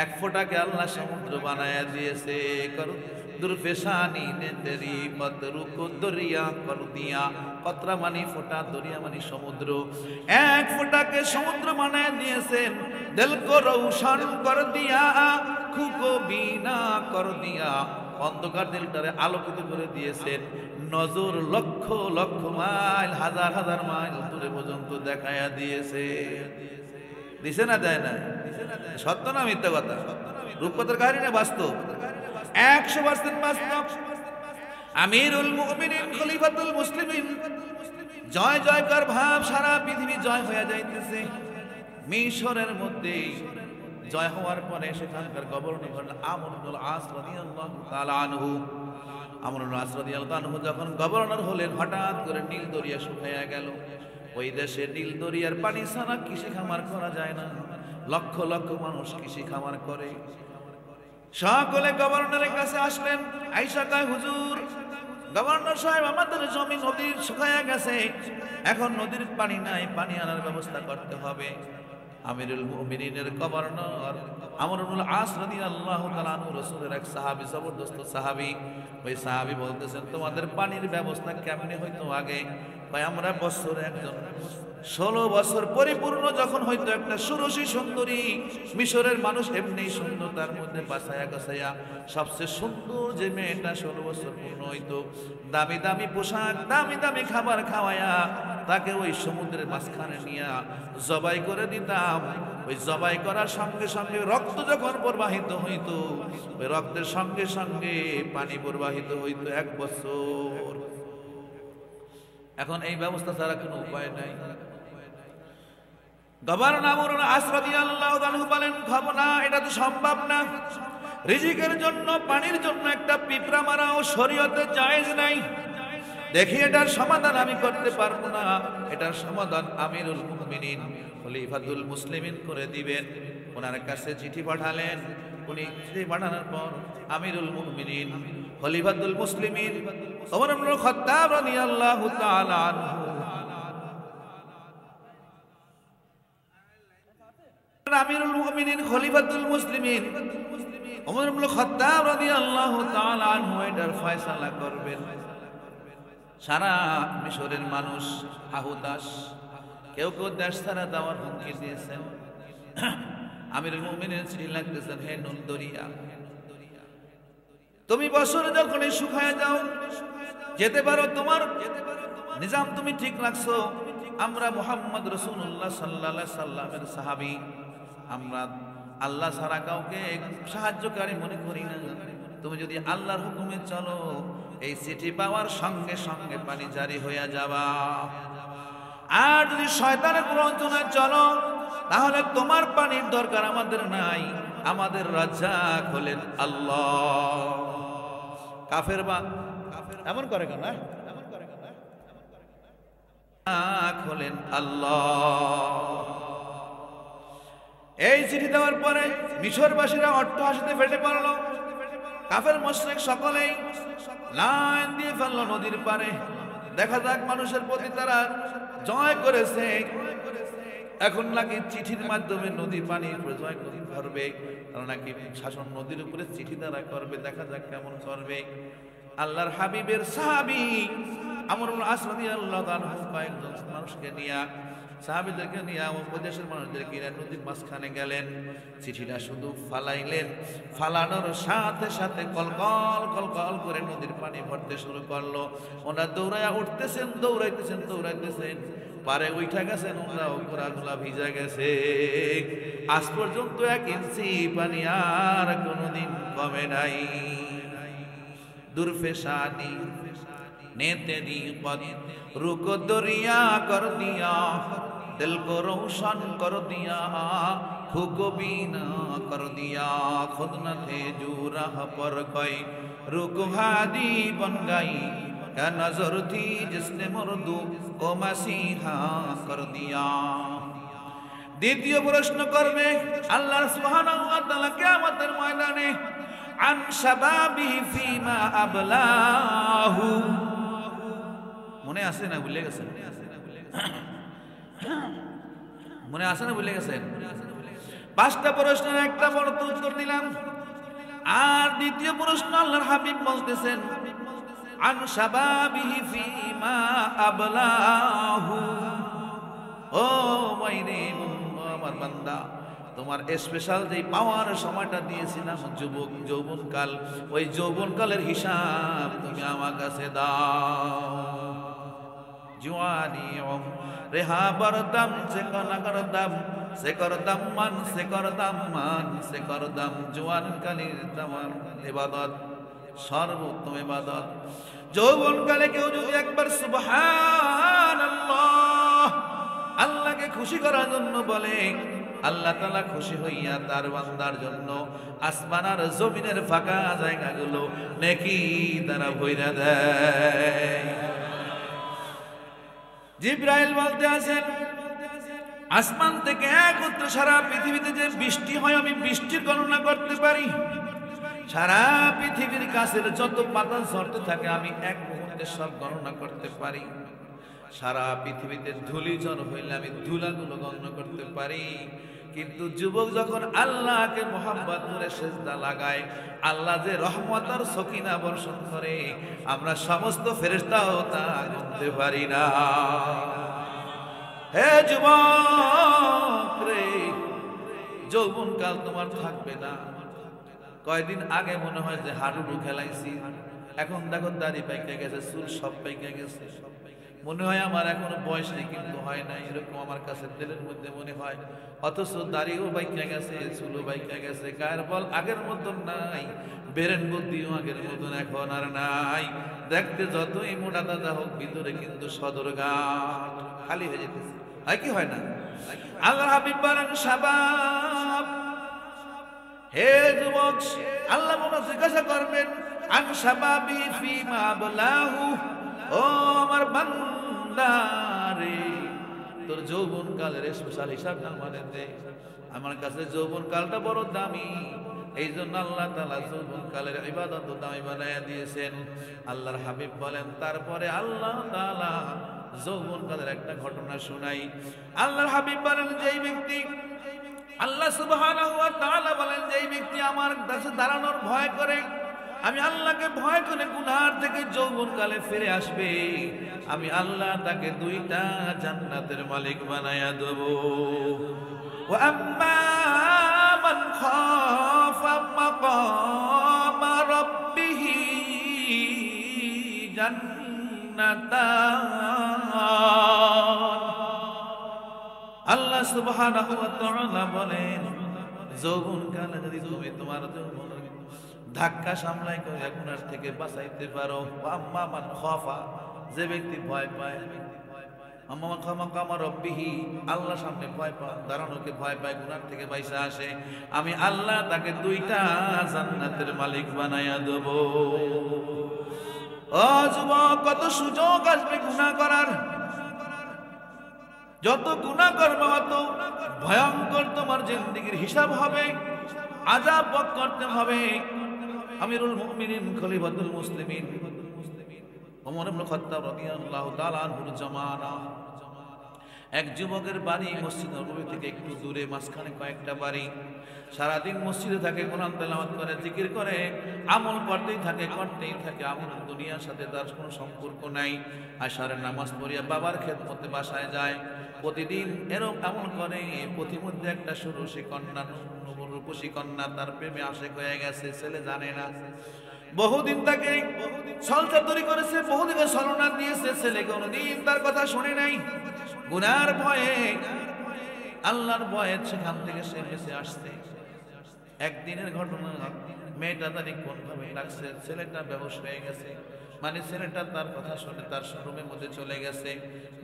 এক ফোঁটাকে আল্লাহ সমুদ্র বানায়া দিয়েছে। করো দুরফেশানি নে তেরি বদরু কো দরিয়া কর দিয়া, কতরা মানি ফোঁটা, দরিয়া মানি সমুদ্র, এক ফোঁটাকে সমুদ্র বানায়া দিয়েছেন। দিল কো রৌশন কর দিয়া, আঁখো কো বিনা কর দিয়া, অন্ধকার দিলটারে আলোকিত করে দিয়েছেন। নজর লক্ষ লক্ষ মাইল, হাজার হাজার মাইল দূরে পর্যন্ত দেখায়া দিয়েছে। দিছে না দেয় না? সত্য না মিথ্যা কথা? রূপকথার কাহিনী না বাস্তব? 100% বাস্তব। আমিরুল মুমিনিন খলিফাতুল মুসলিমিন জয় জয়কার ভাব সারা পৃথিবী জয় হয়ে যাইতেছে। মিশরের মধ্যে জয় হওয়ার পরে সেখানকার গভর্নর হলেন আমর ইবনুল আস রাদিয়াল্লাহু তাআলা আনহু। আমর ইবনুল আস রাদিয়াল্লাহু আনহু যখন গভর্নর হলেন, হঠাৎ করে নীল দরিয়া শুকিয়ে গেল। ওই দেশে নীল দরিয়ার পানি ছাড়া কৃষি খামার করা যায় না। লক্ষ লক্ষ মানুষ কৃষি খামার করে। সকলে গভর্নরের কাছে আসলেন। আয়েশা কয়, হুজুর, গভর্নর সাহেব, আমাদের জমি নদীর শুকায়া গেছে, এখন নদীর পানি নাই, পানি আনার ব্যবস্থা করতে হবে। আমিরুল মুমিনিনের গভর্নর আমর ইবনুল আস রাদিয়াল্লাহু তাআলা আনহু রাসূলের এক সাহাবী, জবরদস্ত সাহাবী। ওই সাহাবী বলতেছেন, তোমাদের পানির ব্যবস্থা কেমনে হইতো আগে? ভাই, আমরা বছরে একজন 16 বছর পরিপূর্ণ যখন হইতো একটা ষোড়শী সুন্দরী, মিশরের মানুষ এমনি সুন্দর, তার মধ্যে বাসায়া গাছায়া সবচেয়ে সুন্দর যে মেয়েটা 16 বছর পূর্ণ হইতো, দামি দামি পোশাক, দামি দামি খাবার খাওয়ায়া তাকে ওই সমুদ্রের মাঝখানে নিয়ে জবাই করে দিতাম। ওই জবাই করার সঙ্গে সঙ্গে রক্ত যখন প্রবাহিত হইতো, ওই রক্তের সঙ্গে সঙ্গে পানি প্রবাহিত হইতো 1 বছর। এখন এই ব্যবস্থা ছাড়া কোনো উপায় নাই। গভর্নর আমর ইবনুল আস রাদিয়াল্লাহু আনহু বলেন, খাবো না, এটা তো সম্ভব না। রিজিকের জন্য, পানির জন্য একটা পিঁপড়া মারাও শরীয়তে জায়েজ নাই। দেখি এটার সমাধান আমি করতে পারবো না। এটার সমাধান আমিরুল মুমিনিন খলিফাতুল মুসলিমিন করে দিবেন। ওনার কাছে চিঠি পাঠালেন। উনি চিঠি পাঠানোর পর আমিরুল মুমিনিন খলিফাতুল মুসলিমিন ওমর ইবনুল খাত্তাব রাদিয়াল্লাহু তাআলা আনহু আমিরুল মুমিনিন খলিফাতুল মুসলিমিন ওমর ইবনুল খাত্তাব রাদিয়াল্লাহু তাআলা আনহু এটার ফয়সালা করবেন। সারা মিশরের মানুষ আহুতাশ, কেউ কেউ দেশ ছাড়া যাওয়ার হুমকি দিয়েছেন। আমিরুল মুমিনিন চিঠি লাগতেছেন, হে নীল দরিয়া, তুমি বছরে যখন শুকায় যাও, যেতে পারো, তোমার নিজাম তুমি ঠিক রাখছো। আমরা মুহাম্মদ রাসূলুল্লাহ সাল্লাল্লাহু আলাইহি সাল্লামের সাহাবী, আমরা আল্লাহ ছাড়া কাউকে সাহায্যকারী মনে করি না। তুমি যদি আল্লাহর হুকুমে চলো, এই চিঠি পাওয়ার সঙ্গে সঙ্গে পানি জারি হইয়া যাবা। আর যদি শয়তানের প্ররোচনায় চলো, তাহলে তোমার পানির দরকার আমাদের নাই। আমাদের রাজ্জাক হলেন আল্লাহ। কাফের বা এমন করে কেন? হলেন আল্লাহ। এই চিঠি দেওয়ার পরে মিশরবাসীরা অট্টহাসিতে ফেটে পড়ল। কাফের মুশরিক সকলেই লাইন দিয়ে ফেলল নদীর পারে। দেখা যাক মানুষের প্রতি তারা জয় করেছে। এখন নাকি চিঠির মাধ্যমে নদী পানি জয় করবে, তারা নাকি শাসন নদীর উপরে চিঠি দ্বারা করবে। দেখা যাক কেমন করবে। আল্লাহর হাবিবের সাহাবী আমর ইবনুল আস রাদিয়াল্লাহু তাআলা কয়েকজন মানুষকে নিয়ে, সাহাবীদেরকে নিয়ে উপদেশের মানুষদেরকে নিয়ে নদীর মাঝখানে গেলেন। চিঠিটা শুধু ফালাইলেন, ফালানোর সাথে সাথে কলকল কলকল করে নদীর পানি ভরতে শুরু করলো। ওনারা দৌড়াইয়া উঠতেছেন, দৌড়াইতেছেন, দৌড়াইতেছেন, পারে উঠা গেছেন, ওনারাও ঘোড়াগুলা ভিজা গেছে। আজ পর্যন্ত 1 ইঞ্চি পানি আর কোনোদিন কমে নাই। দুরফেশানি ने तेरी कद रुक दरिया कर दिया, दिल को रोशन कर दिया, खुद बीना कर दिया, खुद न थे जो राह पर गए, रुक हादी बन गई, क्या नजर थी जिसने मर्दू को मसीहा कर दिया। দ্বিতীয় প্রশ্ন করবে আল্লাহ সুবহানাহু ওয়া তাআলা কিয়ামতের ময়দানে, আন শাবাবি ফিমা আবলাহু। মনে আছে না ভুলে গেছেন? মনে আছে না ভুলে গেছেন? 5টা প্রশ্নের একটা বড় উত্তর দিলাম। আর দ্বিতীয় প্রশ্ন আল্লাহর হাবিব বলতেছেন, আন শাবাবিহি ফিমা আবলাহু। ও মাইরে আমার বান্দা, তোমার স্পেশাল যে পাওয়ার সময়টা দিয়েছিলাম যুবক যৌবনকাল, ওই যৌবনকালের হিসাব তুমি আমার কাছে দাও। জওয়ানি রেহা বরদম সে কনা করদম সে কর দাম্মান সে কর দাম্মান সে কর দাম জোয়ান কালীর দামান ইবাদত সর্বোত্তম ইবাদত। যৌবনকালে কেউ যদি একবার সুবহানাল্লাহ আল্লাহকে খুশি করার জন্য বলে, আল্লাহ তাআলা খুশি হইয়া তার বান্দার জন্য আসমান আর জমিনের ফাঁকা জায়গাগুলো নেকি দ্বারা ভইরা দেয়। জিবরাইল বলতে আছেন, আসমান থেকে একত্রে সারা পৃথিবীতে যে বৃষ্টি হয় আমি বৃষ্টির গণনা করতে পারি। সারা পৃথিবীর কাছের যত পাতা ঝরতে থাকে আমি এক মুহূর্তে সব গণনা করতে পারি। সারা পৃথিবীতে ধুলি ঝড় হইলে আমি ধুলাগুলো গণনা করতে পারি। কিন্তু যুবক যখন আল্লাহকে মোহাব্বত করে সেজদা লাগায়, আল্লাহ যে রহমত আর সকিনা বর্ষণ করে, আমরা সমস্ত ফেরেশতাও তা গুনতে পারি না। হে যুবক রে, যৌবনকাল তোমার থাকবে না। কয়দিন আগে মনে হয় যে হাডুডু খেলাইছি, এখন দেখো দাড়ি পাইকে গেছে, চুল সব পাইকে গেছে। মনে হয় আমার এখনো বয়স নেই, কিন্তু হয় না, এরকম আমার কাছে তেলের মধ্যে মনে হয়। অথচ দাড়িও বাইকে গেছে, চুলও বাইকে গেছে, গায়ের বল আগের মতন নাই, বেরেন বুদ্ধিও আগের মতন এখন আর নাই। দেখতে যতই মোটা দাদা হোক, ভিতরে কিন্তু সদরঘাট খালি হয়ে যেতেছে, হয় কি হয় না? আল্লাহ হাবিব বলেন, শাবাব হে যুবক, আল্লাহ মনে জিজ্ঞাসা করবেন, আন শাবাবি ফিমা আবলাহু, ও আমার বান্দা রে, তোর যৌবন কালের স্পেশাল হিসাবটা আমাদের দে। আমার কাছে যৌবন কালটা বড় দামি, এই জন্য আল্লাহ তাআলা যৌবন কালের ইবাদত দামি বানায়া দিয়েছেন। আল্লাহর হাবিব বলেন, তারপরে আল্লাহ তাআলা যৌবন কালের একটা ঘটনা শোনাই। আল্লাহর হাবিব বলেন, যেই ব্যক্তি, আল্লাহ সুবহানাহু ওয়া তাআলা বলেন, যেই ব্যক্তি আমার কাছে দাঁড়ানোর ভয় করে, আমি আল্লাহকে ভয় করে গুনার থেকে যৌবনকালে ফিরে আসবে, আমি আল্লাহ তাকে দুইটা জান্নাতের মালিক বানায়া দেব। ওয়া আম্মা মান খাফা মাকাম রাব্বিহি জান্নাতান। আল্লাহ সুবহানাহু ওয়া তাআলা বলেন, যৌবনকালে যদি তুমি তোমার যৌবন ধাক্কা সামলাই করে গুনার থেকে বাঁচাইতে পারো, আম্মা মান খাফা, যে ব্যক্তি ভয় পায়, আম্মা মান খাফা মাকাম রাব্বিহি, আল্লাহর সামনে ভয় পায়, দাঁড়ানোকে ভয় পায়, গুনার থেকে বাইসা আসে, আমি আল্লাহ তাকে দুইটা জান্নাতের মালিক বানায়া দেব। ও যুবক, কত সুযোগ আসবে গুনাহ করার, যত গুনাহ করবে তত ভয়ঙ্কর তোমার জিন্দেগির হিসাব হবে, আযাব ভোগ করতে হবে। আমিরুল মুমিনিন খলিফাতুল মুসলিমিন ওমর ইবনে খাত্তাব রাদিয়াল্লাহু তাআলা আনহুর জামানা, এক যুবকের বাড়ি মসজিদ নববী থেকে একটু দূরে, মাঝখানে কয়েকটা বাড়ি। সারাদিন মসজিদে থাকে, কোরআন তেলাওয়াত করে, জিকির করে, আমল করতেই থাকে, করতেই থাকে। আমল দুনিয়ার সাথে তার কোনো সম্পর্ক নাই। আশারের নামাজ পড়িয়া বাবার খেদমতে বাসায় যায়, প্রতিদিন এরকম আমল করে। প্রতিমধ্যে একটা ষোড়শী কন্যা, রূপসী কন্যা তার প্রেমে আশেক হয়ে গেছে, ছেলে জানে না। বহুদিন তাকে ছলচাতুরি করেছে, বহুদিকে ছলনা দিয়েছে, ছেলে কোনদিন তার কথা শুনে নাই। গুনার ভয়ে, আল্লাহর ভয়ে সেখান থেকে সে বেঁচে আসছে। একদিনের ঘটনা, মেয়েটা তাকে কোনভাবে লাগছে, ছেলেটা বেহুশ হয়ে গেছে, মানে ছেলেটা তার কথা শুনে তার রুমের মধ্যে চলে গেছে।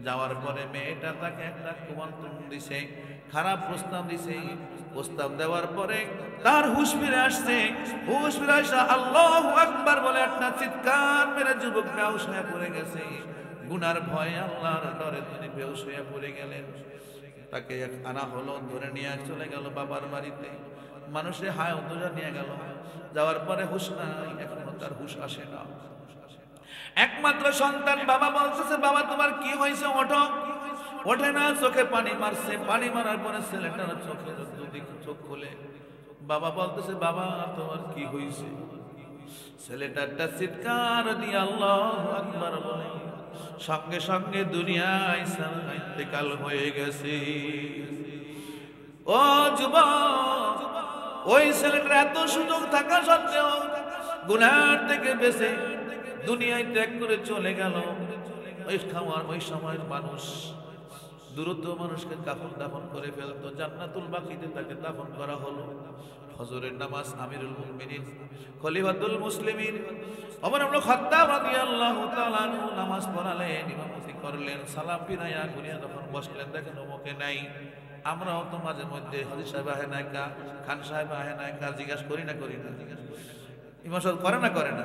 যাওয়ার পরে মেয়েটা তাকে একটা কুমন্ত্রণ দিছে, খারাপ প্রস্তাব দিছে। প্রস্তাব দেওয়ার পরে তার হুঁশ ফিরে আসছে। হুঁশ ফিরে আসা আল্লাহু আকবার বলে একটা চিৎকার মেরে যুবক বেহুশ হয়ে পড়ে গেছে। গুনার ভয়ে, আল্লাহর ডরে তিনি বেহুশ হয়ে পড়ে গেলেন। তাকে আনা হলো, ধরে নিয়ে চলে গেল বাবার বাড়িতে। মানুষের হায় উদ্দোজা নিয়ে গেল। যাওয়ার পরে হুঁশ নাই, এখনো তার হুঁশ আসে না। একমাত্র সন্তান বাবা বলতেছে, বাবা তোমার কি হয়েছে, ওঠো। ওঠে না, চোখে পানি মারছে। পানি মারার পরে ছেলেটার চোখের দুদিক চোখ খুলে বাবা বলতেছে, বাবা তোমার কি হয়েছে? ছেলেটারটা চিৎকার দিয়ে আল্লাহু আকবার বলে সঙ্গে সঙ্গে দুনিয়ায় ইন্তেকাল হয়ে গেছে। ও যুবক, ওই ছেলেটার এত সুযোগ থাকা সত্ত্বেও গুনার থেকে বেঁচে দুনিয়ায় ত্যাগ করে চলে গেল। ওই সময়ের মানুষ দ্রুত মানুষকে কাফন দাফন করে ফেলতো, জান্নাতুল বাকিতে তাকে দাফন করা হলো। ফজরের নামাজ আমিরুল মুমিনিন খলিফাতুল মুসলিমিন ওমর ইবনে খাত্তাব রাদিয়াল্লাহু তাআলা আনহু নামাজ পড়ালেন, ইমামতি করলেন, সালাম ফিরাইয়া ঘুরিয়ে যখন বসলেন দেখেন ওমকে নাই। আমরাও তো মাঝে মধ্যে হাজী সাহেব আহে নাই কা, খান সাহেব আহে নাই কা জিজ্ঞাসা করি না ইমাম সাহেব করে না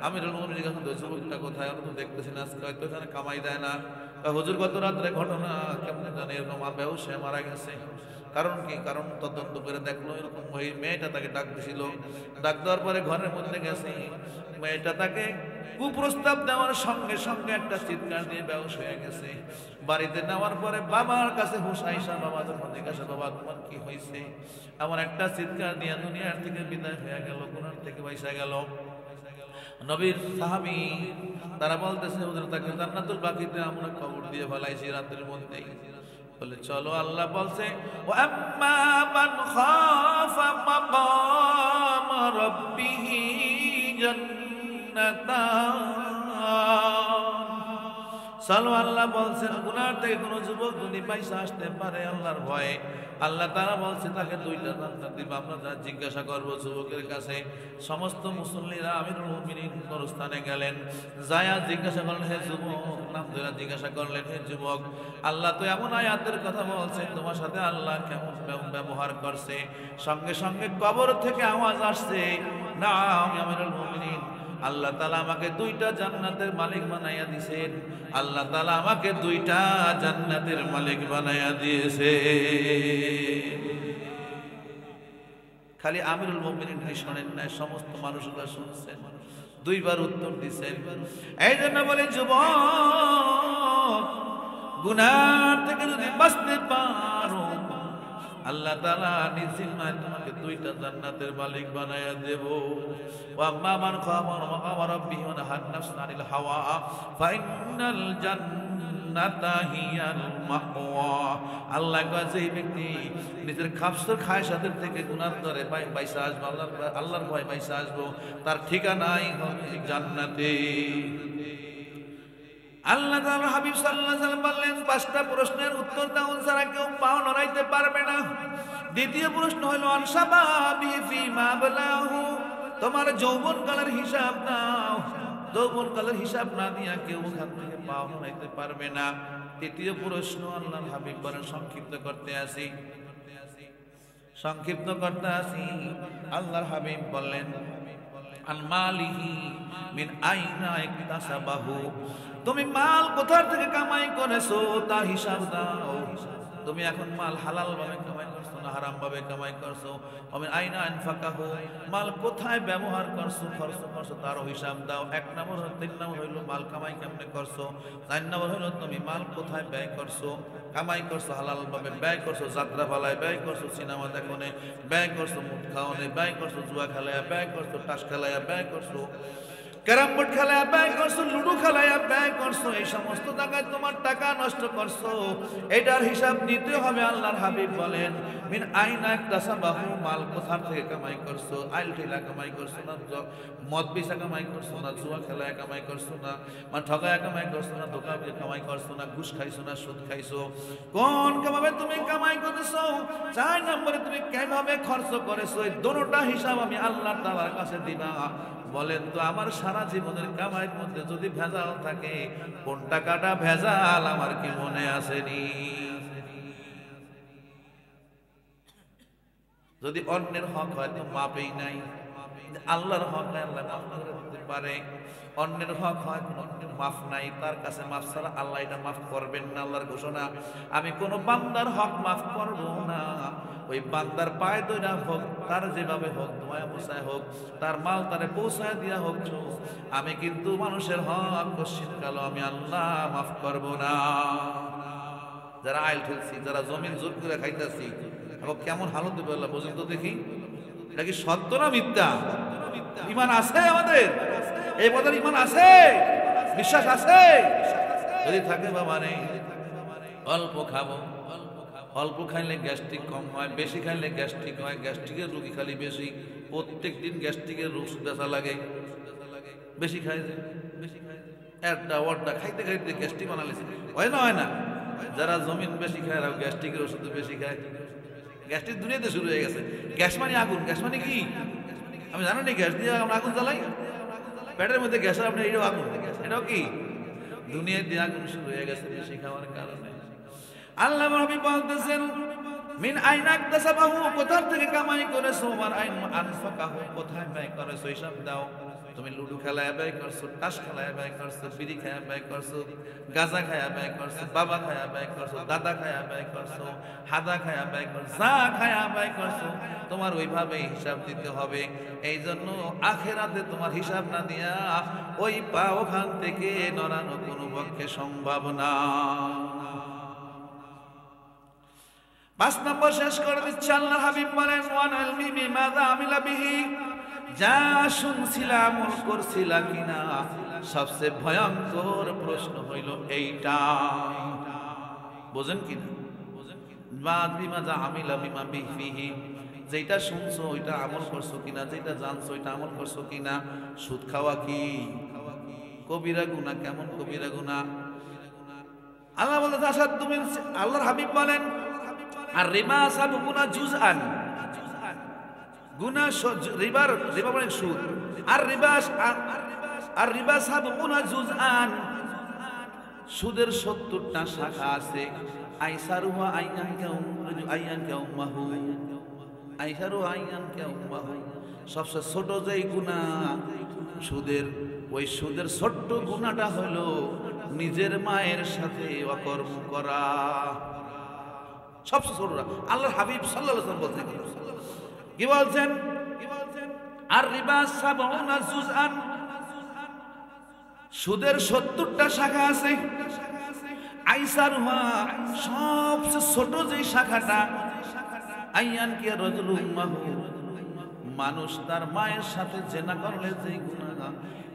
আমিরুল মুমিনিন জিজ্ঞাসা করতে যুবকটা কোথায়, আমি তো দেখতেছি না, আজকে হয়তো এখানে কামাই দেয় না। হুজুর গত রাত্রে ঘটনা কেমনে জানে এরকম বেহুশে মারা গেছে। কারণ কি? কারণ তদন্ত করে দেখলো এরকম ওই মেয়েটা তাকে ডাক দিছিল, ডাক দেওয়ার পরে ঘরের মধ্যে গেছে, মেয়েটা তাকে কুপ্রস্তাব দেওয়ার সঙ্গে সঙ্গে একটা চিৎকার দিয়ে বেহুশ হয়ে গেছে। বাড়িতে নেওয়ার পরে বাবার কাছে হুঁশ আইসা, বাবা যখন জিজ্ঞাসা বাবা তোমার কি হয়েছে, আমার একটা চিৎকার দিয়ে দুনিয়ার থেকে বিদায় হয়ে গেল, গুনার থেকে বাইসা গেল। নবীর সাহাবী তারা বলতেছে হুজুর তাকে জান্নাতুল বাকিতে আমরা কবর দিয়ে ফেলাইছি রাতের মধ্যেই। বলে চলো, আল্লাহ বলছে ওয়া আম্মা মান খাফা মাকাম রাব্বিহি জান্নাতান। চলো, আল্লাহ বলছেন গুনার থেকে কোন যুবক যদি পয়সা আসতে পারে আল্লাহর ভয়ে, আল্লাহ তারা বলছে তাকে দুইটা জান্নাত দিবে। আমরা যা জিজ্ঞাসা করবো যুবকের কাছে, সমস্ত মুসল্লিরা আমিরুল মুমিনিন স্থানে গেলেন, যায়া জিজ্ঞাসা করলেন হে যুবক, নাম ধরে জিজ্ঞাসা করলেন হে যুবক, আল্লাহ তো এমন আয়াতের কথা বলছে তোমার সাথে আল্লাহ কেমন ব্যবহার করছে। সঙ্গে সঙ্গে কবর থেকে আওয়াজ আসছে, না আমি আমিরুল মুমিনিন, আল্লাহ তাআলা আমাকে দুইটা জান্নাতের মালিক বানাইয়া দিয়েছেন, আল্লাহ তাআলা আমাকে দুইটা জান্নাতের মালিক বানাইয়া দিয়েছে। খালি আমিরুল মুমিনিন শোনেন না, সমস্ত মানুষরা শুনছেন, দুইবার উত্তর দিচ্ছেন। এই জন্য বলে যুবক, গুনাহ থেকে যদি বাঁচতে পারো আল্লাহ তাআলা নিজ জিম্মায় তোমাকে দুইটা জান্নাতের মালিক বানায়া দেব। ওয়া আম্মা মান খাফা মাকাম রাব্বিহি ওয়া নাহা আন-নাফসা আনিল হাওয়া ফাইন্নাল জান্নাতা হিয়াল মাওয়া। আল্লাহ কয় যে ব্যক্তি নিজের খাফসর খায়সাতের থেকে গুনাহ করে বাইসা আসবে, আল্লাহর ভয় বাইসা আসবে, তার ঠিকানাই হবে জান্নাতে। আল্লাহ তাআলা হাবিব সাল্লাল্লাহু আলাইহি ওয়াসাল্লাম বললেন পাঁচটা প্রশ্নের উত্তর দাও ছাড়া কেউ পাও নড়াইতে পারবে না। দ্বিতীয় প্রশ্ন হলো আনসাবাবি ফিমা বালাহু, তোমার যৌবনকালের হিসাব দাও, যৌবনকালের হিসাব না দিয়া কেউ ওখান থেকে পাও নড়াইতে পারবে না। তৃতীয় প্রশ্ন আল্লাহর হাবিব বলেন সংক্ষিপ্ত করতে আসি, আল্লাহর হাবিব বললেন আন মালিহি মিন আইনা ইকতাসাবাহু, তুমি মাল কোথা থেকে কামাই করেছো তার হিসাব দাও। তুমি এখন মাল হালাল ভাবে কামাই করছো না হারাম ভাবে কামাই করছো? মিন আইনা আনফাকাহু, মাল কোথায় ব্যবহার করছো, খরচ করছো তারও হিসাব দাও। এক নম্বর, তিন নম্বর হইলো মাল কামাই কেমনে করছো, চার নম্বর হইলো তুমি মাল কোথায় ব্যয় করছো, কামাই করছো হালাল ভাবে ব্যয় করছো, যাত্রা পালায় ব্যয় করছো, সিনেমা দেখনে ব্যয় করছো, মুখ খাওয়ানে ব্যয় করছো, জুয়া খেলায় ব্যয় করছো, তাস খেলায় ব্যয় করছো, ক্যারাম বোর্ড খেলায় ব্যয় করছো, লুডো খেলায় ব্যয় করছো, এই সমস্ত জায়গায় তোমার টাকা নষ্ট করছো, এটার হিসাব নিতে হবে। আল্লাহর হাবিব বলেন মিন আইনা ইকতাসাবাহু, মাল কোথা থেকে কামাই করছো, আইল ঠেলা কামাই করছো না, মদ পিসা কামাই করছো না, জুয়া খেলায় কামাই করছো না, মানে ঠগায় কামাই করছো না, ধোঁকা দিয়ে কামাই করছো না, ঘুষ খাইছো না, সুদ খাইছো, কোন ভাবে তুমি কামাই করেছো। চার নম্বরে তুমি কিভাবে খরচ করেছো, এই দুটোটা হিসাব আমি আল্লাহ তাআলার কাছে দিবা। বলেন তো আমার সারা জীবনের কামাইয়ের মধ্যে যদি ভেজাল থাকে, কোন টাকাটা ভেজাল আমার কি মনে আসেনি? যদি অন্যের হক হয় তো মাপেই নাই, আল্লাহর হক হয় আল্লাহ মাফ করে দিতে পারে, অন্যের হক হয় অন্যের মাফ নাই, তার কাছে মাফ ছাড়া আল্লাহ এটা মাফ করবেন না। আল্লাহর ঘোষণা, আমি কোনো বান্দার হক মাফ করব না। ওই বান্দার পায়ে দইরা হোক, তার যেভাবে হোক, দোয়া মোসায় হোক, তার মাল তারে পৌঁছায় দিয়া হোক, আমি কিন্তু মানুষের হক কশিন কালো আমি আল্লাহ মাফ করব না। যারা আইল ঠেলছি, যারা জমিন জোর করে খাইতেছি, এখন কেমন হালত দেবে আল্লাহ বুঝুন তো দেখি। এটা কি সত্য না মিথ্যা? ইমান আছে আমাদের? এই পদের ইমান আছে, বিশ্বাস আছে? যদি থাকে বাবা নেই, অল্প খাবো, অল্প খাইলে গ্যাস্ট্রিক কম হয়, বেশি খাইলে গ্যাস্ট্রিক হয়, গ্যাস্ট্রিকের রোগী খালি বেশি, প্রত্যেক দিন গ্যাস্ট্রিকের রোগ দেখা লাগে, বেশি খাই যে একটা ওয়ার্ডটা খাইতে খাইতে গ্যাস্ট্রিক বানালেছে, হয় না? যারা জমিন বেশি খায় আর গ্যাস্ট্রিকের ওষুধ বেশি খায়। গ্যাস্ট্রিক দুনিয়াতে শুরু হয়ে গেছে। গ্যাস মানে আগুন, গ্যাস মানে কি আমি জানো নি? গ্যাস দিয়ে আমরা আগুন জ্বালাই, পেটের মধ্যে গ্যাসের আপনি এটাও আগুন, এটাও কি দুনিয়ার দিয়ে আগুন শুরু হয়ে গেছে বেশি খাওয়ার কারণে। আল্লাহ নবী বলতেছেন মিন আইনাক তাসাবাহু, কোথা থেকে কামাই করেছো, ওয়ার আইন আনফাকাহু, কোথায় ব্যয় করেছো হিসাব দাও। তুমি লুডু খেলায় ব্যয় করছো, তাস খেলায় ব্যয় করছো, বিড়ি খায়া ব্যয় করছো, গাঁজা খায়া ব্যয় করছো, বাবা খায়া ব্যয় করছো, দাদা খায়া ব্যয় করছো, হাদা খায়া ব্যয় করছো, যা খায়া ব্যয় করছো তোমার ওইভাবে হিসাব দিতে হবে। এই জন্য আখেরাতে তোমার হিসাব না দিয়া ওই পা ওখান থেকে নড়ানো কোনো পক্ষে সম্ভব না। 5 নম্বর শেষ করে দিচ্ছে আল্লাহ হাবিব বলেন ওয়ান আলমি বিমাযা আমিলা বিহি, যা শুনছিলা আমল করছিলা কিনা। সবচেয়ে ভয়ঙ্কর প্রশ্ন হইল এইটা, বোঝেন কিনা? বিমাযা আমিলা বিমা বিহি, যেটা শুনছো ওইটা আমল করছো কিনা, যেটা জানছো ওইটা আমল করছো কিনা। সুদ খাওয়া কি কবিরা গুনাহ? কেমন কবিরা গুনাহ? আল্লাহ বলেন আসাদু মিন, আল্লাহর হাবিব বলেন আর রিবা সাবগুনা জুজআন, গুনাহ রিবা মানে সুদ, আর রিবা সাবগুনা জুজআন, সুদের 70টা শাখা আছে। আইসারুহা আইয়ান কাউমাহু, আইসারু আইয়ান কাউমাহু, সবচেয়ে ছোট যেই গুনাহ সুদের, ওই সুদের ছোট্ট গুনাহটা হলো নিজের মায়ের সাথে অকর্ম করা। সবচেয়ে ছোটরা আল্লাহর হাবিব সাল্লাল্লাহু আলাইহি ওয়াসাল্লাম বলছেন, কি বলছেন? আর রিবা সাবউনা জুজআন, সুদের 70টা শাখা আছে। আইসারুহা, সবচেয়ে ছোট যে শাখাটা, আইয়ান কি রাজুলু উম্মাহু, মানুষ তার মায়ের সাথে জেনা করলে যে গুনাহ,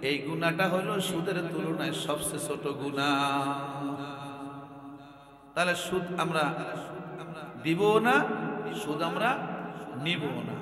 এই গুনাহটা হলো সুদের তুলনায় সবচেয়ে ছোট গুনাহ। তাহলে সুদ আমরা দিব না, সুদ আমরা নিব না।